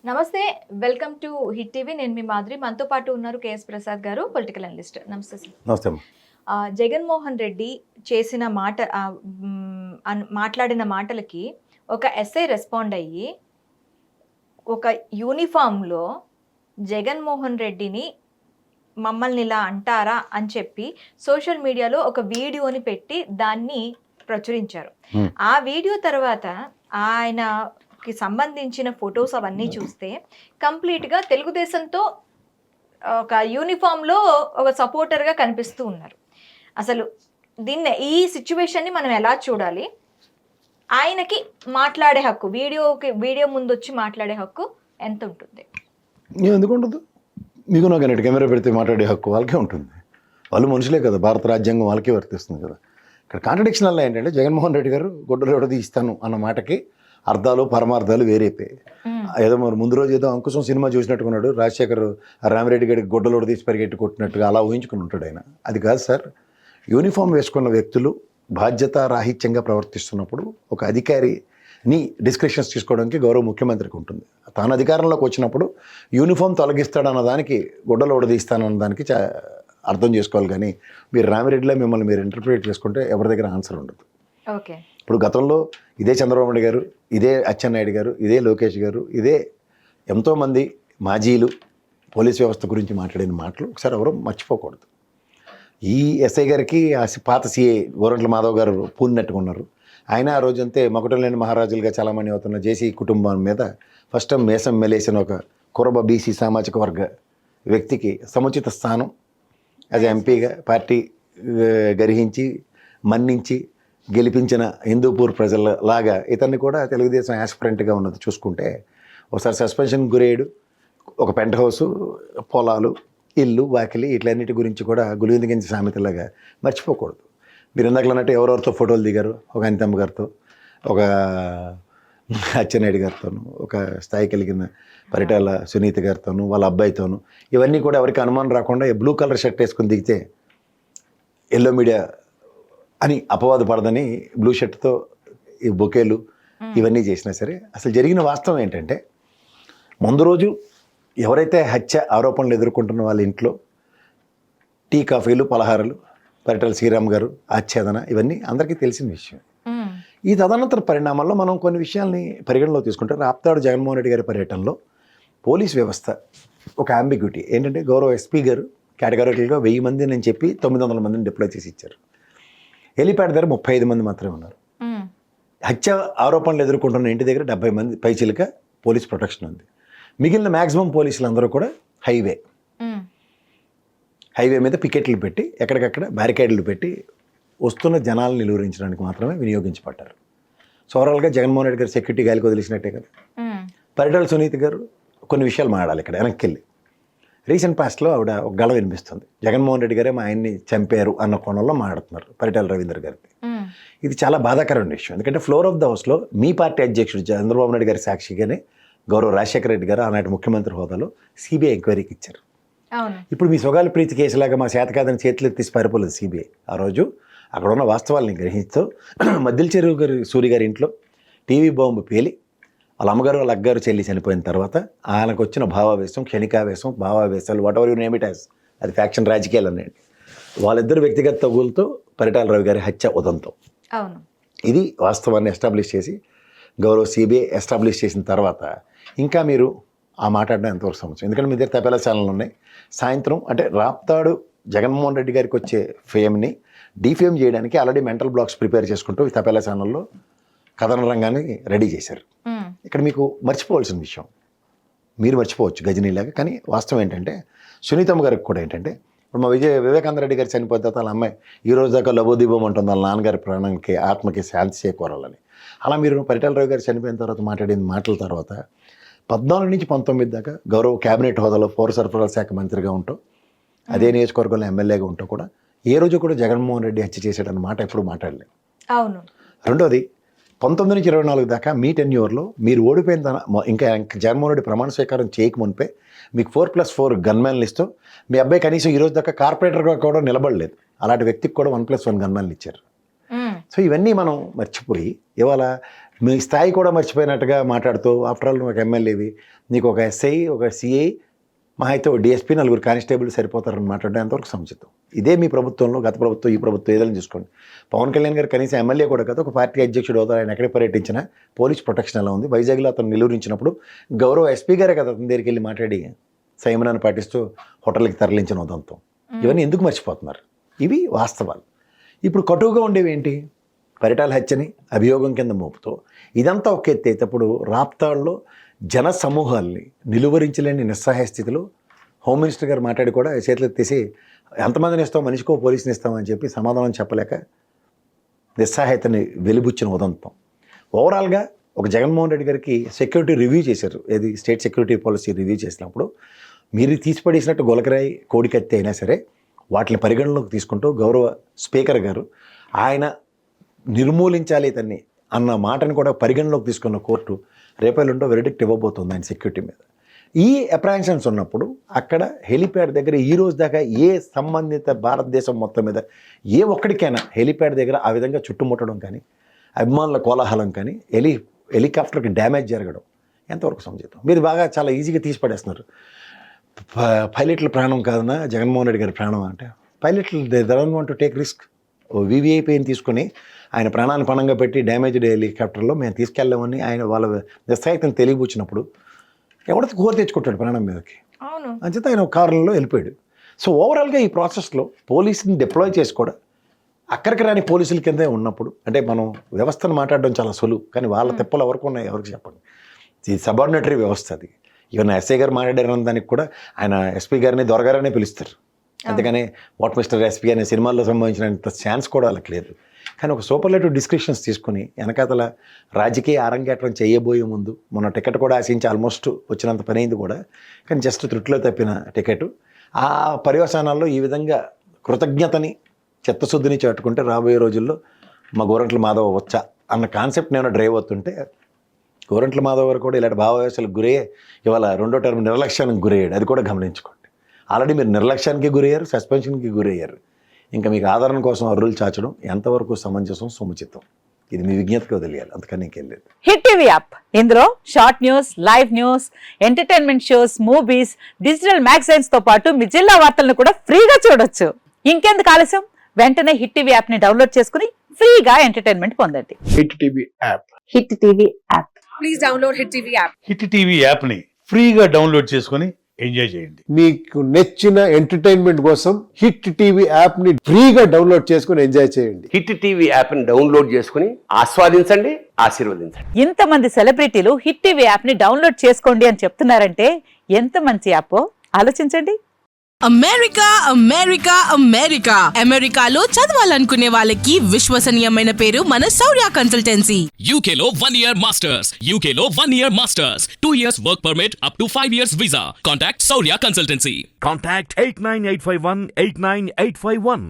నమస్తే. Welcome to hit TV. నేను మీ మాధురి. మనతో పాటు ఉన్నారు కేఎస్ ప్రసాద్ గారు, పొలిటికల్ అనలిస్ట్. నమస్తే సార్. నమస్తే అమ్మ. జగన్మోహన్ రెడ్డి చేసిన మాట్లాడిన మాటలకి ఒక ఎస్ఐ రెస్పాండ్ అయ్యి ఒక యూనిఫామ్లో జగన్మోహన్ రెడ్డిని మమ్మల్ని ఇలా అంటారా అని చెప్పి సోషల్ మీడియాలో ఒక వీడియోని పెట్టి దాన్ని ప్రచురించారు. ఆ వీడియో తర్వాత ఆయనకి సంబంధించిన ఫొటోస్ అవన్నీ చూస్తే కంప్లీట్గా తెలుగుదేశంతో ఒక యూనిఫామ్లో ఒక సపోర్టర్గా కనిపిస్తూ ఉన్నారు. అసలు ఈ సిచ్యువేషన్ని మనం ఎలా చూడాలి? ఆయనకి మాట్లాడే హక్కు, వీడియో ముందు వచ్చి మాట్లాడే హక్కు ఎంత ఉంటుంది? ఎందుకు ఉండదు? మీకు నాకు అన్నట్టు కెమెరా పెడితే మాట్లాడే హక్కు వాళ్ళకే ఉంటుంది. వాళ్ళు మనుషులే కదా, భారత రాజ్యాంగం వాళ్ళకే వర్తిస్తుంది కదా. ఇక్కడ కాంట్రడిక్షన్ వల్ల ఏంటంటే జగన్మోహన్ రెడ్డి గారు గొడ్డలు ఎవడది ఇస్తాను అన్న మాటకి అర్థాలు పరమార్థాలు వేరైపోయాయి. ఏదో మరి ముందు రోజు ఏదో అంకుశం సినిమా చూసినట్టుకున్నాడు, రాజశేఖర్ రామిరెడ్డి గారికి గొడ్డలోడు తీసి పరిగెట్టి కొట్టినట్టుగా అలా ఊహించుకుని ఉంటాడు ఆయన. అది కాదు సార్. యూనిఫామ్ వేసుకున్న వ్యక్తులు బాధ్యత రాహిత్యంగా ప్రవర్తిస్తున్నప్పుడు ఒక అధికారిని డిస్క్రిప్షన్స్ తీసుకోవడానికి గౌరవ ముఖ్యమంత్రికి ఉంటుంది. తాను అధికారంలోకి వచ్చినప్పుడు యూనిఫామ్ తొలగిస్తాడన్న దానికి గొడ్డలు ఓడదీస్తానన్న దానికి అర్థం చేసుకోవాలి. కానీ మీరు రామిరెడ్డిలో మిమ్మల్ని మీరు ఇంటర్ప్రిటేట్ చేసుకుంటే ఎవరి దగ్గర ఆన్సర్ ఉండదు. ఓకే. ఇప్పుడు గతంలో ఇదే చంద్రబాబు నాయుడు గారు, ఇదే అచ్చెన్నాయుడు గారు, ఇదే లోకేష్ గారు, ఇదే ఎంతోమంది మాజీలు పోలీస్ వ్యవస్థ గురించి మాట్లాడిన మాటలు ఒకసారి ఎవరు మర్చిపోకూడదు. ఈ ఎస్ఐ గారికి పాత సిఐ గోరంట్ల మాధవ్ గారు పూనినట్టుకున్నారు. ఆయన ఆ రోజంతే మకుటం లేని మహారాజులుగా చాలామంది అవుతున్న జేసీ కుటుంబం మీద ఫస్ట్ టైం మేసం మెలేసిన ఒక కురబ బీసీ సామాజిక వర్గ వ్యక్తికి సముచిత స్థానం యాజ్ ఎంపీగా పార్టీ గర్హించి మన్నించి గెలిపించిన హిందూపూర్ ప్రజల లాగా ఇతన్ని కూడా తెలుగుదేశం యాస్పిరెంట్గా ఉన్నది చూసుకుంటే ఒకసారి సస్పెన్షన్ గురేడు, ఒక పెంట్ హౌసు, పొలాలు, ఇల్లు, వాకిలి ఇట్లన్నిటి గురించి కూడా గులిందిగించి సామెతలాగా మర్చిపోకూడదు. మీరు ఇందాకలు అన్నట్టు ఎవరెవరితో ఫోటోలు దిగారు, ఒక అనితమ్మ గారితో, ఒక అచ్చెన్నాయుడు గారితోనూ, ఒక స్థాయి కలిగిన పరిటాల సునీత గారితోనూ, వాళ్ళ అబ్బాయితోనూ, ఇవన్నీ కూడా ఎవరికి అనుమానం రాకుండా బ్లూ కలర్ షర్ట్ వేసుకుని దిగితే ఎల్లో మీడియా అని అపవాదు పడదని బ్లూ షర్ట్తో ఈ బొకేలు ఇవన్నీ చేసినా సరే అసలు జరిగిన వాస్తవం ఏంటంటే ముందు రోజు ఎవరైతే హత్య ఆరోపణలు ఎదుర్కొంటున్న వాళ్ళ ఇంట్లో టీ కాఫీలు పలహారాలు, పరిటాల శ్రీరామ్ గారు ఆచ్ఛేదన ఇవన్నీ అందరికీ తెలిసిన విషయం. ఈ తదనంతర పరిణామాల్లో మనం కొన్ని విషయాల్ని పరిగణలో తీసుకుంటే రాప్తాడు జగన్మోహన్ రెడ్డి గారి పర్యటనలో పోలీస్ వ్యవస్థ ఒక అంబిగ్యూటీ ఏంటంటే గౌరవ ఎస్పీ గారు కేటగిరికల్గా 1000 మంది అని చెప్పి 900 మందిని డిప్లాయ్ చేసి ఇచ్చారు. హెలిప్యాడ్ దగ్గర 35 మంది మాత్రమే ఉన్నారు. హత్య ఆరోపణలు ఎదుర్కొంటున్న ఇంటి దగ్గర 70 మంది పైచిలుక పోలీస్ ప్రొటెక్షన్ ఉంది. మిగిలిన మ్యాక్సిమం పోలీసులు అందరూ కూడా హైవే మీద పికెట్లు పెట్టి ఎక్కడికక్కడ బ్యారికేడ్లు పెట్టి వస్తున్న జనాలను నిలువరించడానికి మాత్రమే వినియోగించబడ్డారు. సో ఓవరాల్గా జగన్మోహన్ రెడ్డి గారు సెక్యూరిటీ గాలికి వదిలిసినట్టే కదా. పరిటాల సునీత గారు కొన్ని విషయాలు మాట్లాడాలి. ఇక్కడ వెనక్కి వెళ్ళి రీసెంట్ పాస్ట్లో ఆవిడ ఒక గళ వినిపిస్తుంది. జగన్మోహన్ రెడ్డి గారే మా ఆయన్ని చంపారు అన్న కోణంలో మాట్లాడుతున్నారు పరిటాల రవీంద్ర గారికి. ఇది చాలా బాధాకరమైన విషయం. ఎందుకంటే ఫ్లోర్ ఆఫ్ ద హౌస్లో మీ పార్టీ అధ్యక్షుడు చంద్రబాబు నాయుడు గారి సాక్షిగానే గౌరవ రాజశేఖర రెడ్డి గారు ఆనాటి ముఖ్యమంత్రి హోదాలో సిబిఐ ఎంక్వైరీకి ఇచ్చారు. ఇప్పుడు మీ సొగాలి ప్రీతి కేసులాగా మా చేతకాదని చేతులు ఎత్తిసి పారిపోలేదు సిబిఐ. ఆ రోజు అక్కడ ఉన్న వాస్తవాల్ని గ్రహిస్తూ మద్దిల చెరువు గారి సూరి గారి ఇంట్లో టీవీ బాంబు పేలి వాళ్ళ అమ్మగారు వాళ్ళ అగ్గగారు చెల్లి చనిపోయిన తర్వాత ఆయనకు వచ్చిన భావావేశం, క్షణికావేశం, భావావేశాలు whatever you name it as, అది ఫ్యాక్షన్ రాజకీయాలు అనండి, వాళ్ళిద్దరు వ్యక్తిగత తగులతో పరిటాల రవి గారి హత్య ఉదంతం. ఇది వాస్తవాన్ని ఎస్టాబ్లిష్ చేసి గౌరవ సిబిఐ ఎస్టాబ్లిష్ చేసిన తర్వాత ఇంకా మీరు ఆ మాట్లాడడం ఎంతవరకు సమస్య. ఎందుకంటే మీ దగ్గర తపేలా ఛానల్ ఉన్నాయి. సాయంత్రం అంటే రాప్తాడు జగన్మోహన్ రెడ్డి గారికి వచ్చే ఫేమ్ని డీఫేమ్ చేయడానికి ఆల్రెడీ మెంటల్ బ్లాక్స్ ప్రిపేర్ చేసుకుంటూ ఈ తపేలా ఛానల్లో కథన రంగాన్ని రెడీ చేశారు. ఇక్కడ మీకు మర్చిపోవాల్సిన విషయం, మీరు మర్చిపోవచ్చు గజనీలాగా, కానీ వాస్తవం ఏంటంటే సునీతమ్మ గారికి కూడా ఏంటంటే ఇప్పుడు మా వివేకానంద రెడ్డి గారు చనిపోయిన తర్వాత వాళ్ళ అమ్మాయి ఈ రోజు దాకా లబోదీపం ఉంటుంది వాళ్ళ నాన్నగారి ప్రాణానికి ఆత్మకి శాంతి చేకూరాలని. అలా మీరు పరిటాల రవి గారు చనిపోయిన తర్వాత మాట్లాడిన మాటల తర్వాత 14 నుంచి 19 దాకా గౌరవ క్యాబినెట్ హోదాలో పౌర సరఫరాల శాఖ మంత్రిగా ఉంటూ అదే నియోజకవర్గంలో ఎమ్మెల్యేగా ఉంటూ కూడా ఏ రోజు కూడా జగన్మోహన్ రెడ్డి హత్య చేశాడన్న మాట ఎప్పుడు మాట్లాడలేదు. అవును. రెండోది 19 నుంచి 24 దాకా మీ టెన్యూర్లో మీరు ఓడిపోయిన ఇంకా జగన్మోహన్ రెడ్డి ప్రమాణ స్వీకారం చేయక మునిపే మీకు 4+4 గన్మ్యాన్లు ఇస్తూ మీ అబ్బాయి కనీసం ఈ రోజు దాకా కార్పొరేటర్గా కూడా నిలబడలేదు. అలాంటి వ్యక్తికి కూడా 1+1 గన్మ్యాన్లు ఇచ్చారు. సో ఇవన్నీ మనం మర్చిపోయి ఇవాళ మీ స్థాయి కూడా మర్చిపోయినట్టుగా మాట్లాడుతూ ఆఫ్టర్ ఆల్ నువ్వు ఒక ఎమ్మెల్యేవి, నీకు ఒక ఎస్ఐ, ఒక సిఐ, మా అయితే ఒక డిఎస్పీ, 4 కానిస్టేబుల్ సరిపోతారని మాట్లాడడం ఎంతవరకు సముచితం? ఇదే మీ ప్రభుత్వంలో, గత ప్రభుత్వం, ఈ ప్రభుత్వం ఏదైనా చూసుకోండి. పవన్ కళ్యాణ్ గారు కనీసం ఎమ్మెల్యే కూడా కదా, ఒక పార్టీ అధ్యక్షుడు అవుతారు. ఆయన ఎక్కడ పర్యటించినా పోలీస్ ప్రొటెక్షన్ ఎలా ఉంది? వైజాగ్లో అతను నిలువరించినప్పుడు గౌరవ ఎస్పీ గారే కదా అతని దగ్గరికి వెళ్ళి మాట్లాడి సంయమనాన్ని పాటిస్తూ హోటల్కి తరలించిన ఉదంతం. ఇవన్నీ ఎందుకు మర్చిపోతున్నారు? ఇవి వాస్తవాలు. ఇప్పుడు కటువుగా ఉండేవి ఏంటి? పరిటాల హత్యని అభియోగం కింద మోపుతూ ఇదంతా ఒక ఎత్తేటప్పుడు రాప్తాడులో జన సమూహాల్ని నిలువరించలేని నిస్సహాయ స్థితిలో హోమ్ మినిస్టర్ గారు మాట్లాడి కూడా చేతులు ఎత్తేసి ఎంతమందిని ఇస్తాం, మనిషికో పోలీసుని ఇస్తామని చెప్పి సమాధానం చెప్పలేక నిస్సహాయతని వెలిబుచ్చిన ఉదంతం. ఓవరాల్గా ఒక జగన్మోహన్ రెడ్డి గారికి సెక్యూరిటీ రివ్యూ చేశారు. ఏది స్టేట్ సెక్యూరిటీ పాలసీ రివ్యూ చేసినప్పుడు మీరు తీసిపడేసినట్టు గొలకరాయి కోడికత్తి అయినా సరే వాటిని పరిగణలోకి తీసుకుంటూ గౌరవ స్పీకర్ గారు ఆయన నిర్మూలించాలి ఇతన్ని అన్న మాటను కూడా పరిగణలోకి తీసుకున్న కోర్టు రేపల్లుండో వెరిడిక్ట్ ఇవ్వబోతుంది ఆయన సెక్యూరిటీ మీద. ఈ అప్రహెన్షన్స్ ఉన్నప్పుడు అక్కడ హెలిప్యాడ్ దగ్గర ఈ రోజు దాకా ఏ సంబంధిత భారతదేశం మొత్తం మీద ఏ ఒక్కడికైనా హెలిప్యాడ్ దగ్గర ఆ విధంగా చుట్టుముట్టడం కానీ, అభిమానుల కోలాహలం కానీ, హెలికాప్టర్కి డ్యామేజ్ జరగడం ఎంతవరకు సముచితం? మీరు బాగా చాలా ఈజీగా తీసి పడేస్తున్నారు. పైలట్ల ప్రాణం కాదన్నా జగన్మోహన్ రెడ్డి గారి ప్రాణం అంటే, పైలట్లు they don't want to take risk. వివిఐపీని తీసుకొని ఆయన ప్రాణాన్ని పణంగా పెట్టి డ్యామేజ్డ్ హెలికాప్టర్లో మేము తీసుకెళ్ళామని ఆయన వాళ్ళ నిస్సాయితను తెలియబుచ్చినప్పుడు ఎవరితో కోరి తెచ్చుకుంటాడు ప్రాణం మీదకి? అవును. అంచేత ఆయన కారులో వెళ్ళిపోయాడు. సో ఓవరాల్గా ఈ ప్రాసెస్లో పోలీసుని డిప్లాయ్ చేసి కూడా అక్కడికి రాని పోలీసుల కిందే ఉన్నప్పుడు, అంటే మనం వ్యవస్థను మాట్లాడడం చాలా సులువు, కానీ వాళ్ళ తెప్పలు ఎవరికి ఉన్నాయి ఎవరికి చెప్పండి. ఇది సబార్డినేటరీ వ్యవస్థ. అది ఈవెన్ ఎస్ఐ గారు మాట్లాడారన్న దానికి కూడా ఆయన ఎస్పీ గారిని దొరగారనే పిలుస్తారు. అందుకనే వాట్ మిస్టర్ ఎస్పీ అనే సినిమాల్లో సంబంధించినంత ఛాన్స్ కూడా వాళ్ళకి లేదు. కానీ ఒక సూపర్లేటివ్ డిస్క్రిప్షన్స్ తీసుకుని వెనకాతల రాజకీయ అరంగేట్రం చేయబోయే ముందు మొన్న టికెట్ కూడా ఆశించి ఆల్మోస్ట్ వచ్చినంత పని అయింది కూడా, కానీ జస్ట్ త్రుట్లో తప్పిన టికెట్. ఆ పర్యవసానాల్లో ఈ విధంగా కృతజ్ఞతని చిత్తశుద్ధిని చాటుకుంటే రాబోయే రోజుల్లో మా గోరంట్ల మాధవ వచ్చా అన్న కాన్సెప్ట్ నేను డ్రైవ్ అవుతుంటే, గోరంట్ల మాధవ్ గారు కూడా ఇలాంటి భావవ్యవస్థలకు గురయ్యే ఇవాళ 2వ టర్మ్ నిర్లక్ష్యానికి గురయ్యాడు. అది కూడా గమనించుకోండి. ఆల్రెడీ మీరు నిర్లక్ష్యానికి గురయ్యారు, సస్పెన్షన్కి గురయ్యారు. ఇంకా మీకు ఆదరణ కోసం అర్రులు చాచడం ఎంతవరకు సమంజసం, సముచితం? ఇది మీ విజ్ఞతకు వదిలేయాలి, అంతకని ఇంకేం లేదు. హిట్ టీవీ యాప్, ఇందులో short news, live news, entertainment shows, movies, digital magazines తో పాటు మీ జిల్లా వార్తలను కూడా ఫ్రీగా చూడొచ్చు. ఇంకెందుకు ఆలస్యం? వెంటనే హిట్ టీవీ యాప్ ని డౌన్లోడ్ చేసుకుని ఫ్రీగా ఎంటర్టైన్మెంట్ పొందండి. Hit TV app. Hit TV app. Please download hit TV app. Hit TV app ని ఫ్రీగా డౌన్లోడ్ చేసుకొని ఎంజాయ్ చేయండి. మీకు నచ్చిన ఎంటర్టైన్మెంట్ కోసం హిట్ టీవీ యాప్ ని ఫ్రీగా డౌన్లోడ్ చేసుకుని ఎంజాయ్ చేయండి. హిట్ టీవీ యాప్ ని డౌన్లోడ్ చేసుకుని ఆస్వాదించండి, ఆశీర్వదించండి. ఇంతమంది సెలబ్రిటీలు హిట్ టీవీ యాప్ ని డౌన్లోడ్ చేసుకోండి అని చెప్తున్నారంటే ఎంత మంచి యాప్ ఆలోచించండి. అమెరికా అమెరికా అమెరికా అమెరికాలో చదవాలనుకునే వాళ్ళకి విశ్వసనీయమైన పేరు మన శౌర్య కన్సల్టెన్సీ. UK లో 1 year masters. UK లో 1 year masters. 2 years work permit up to 5 years visa. Contact Saurya Consultancy. Contact 89851 89851.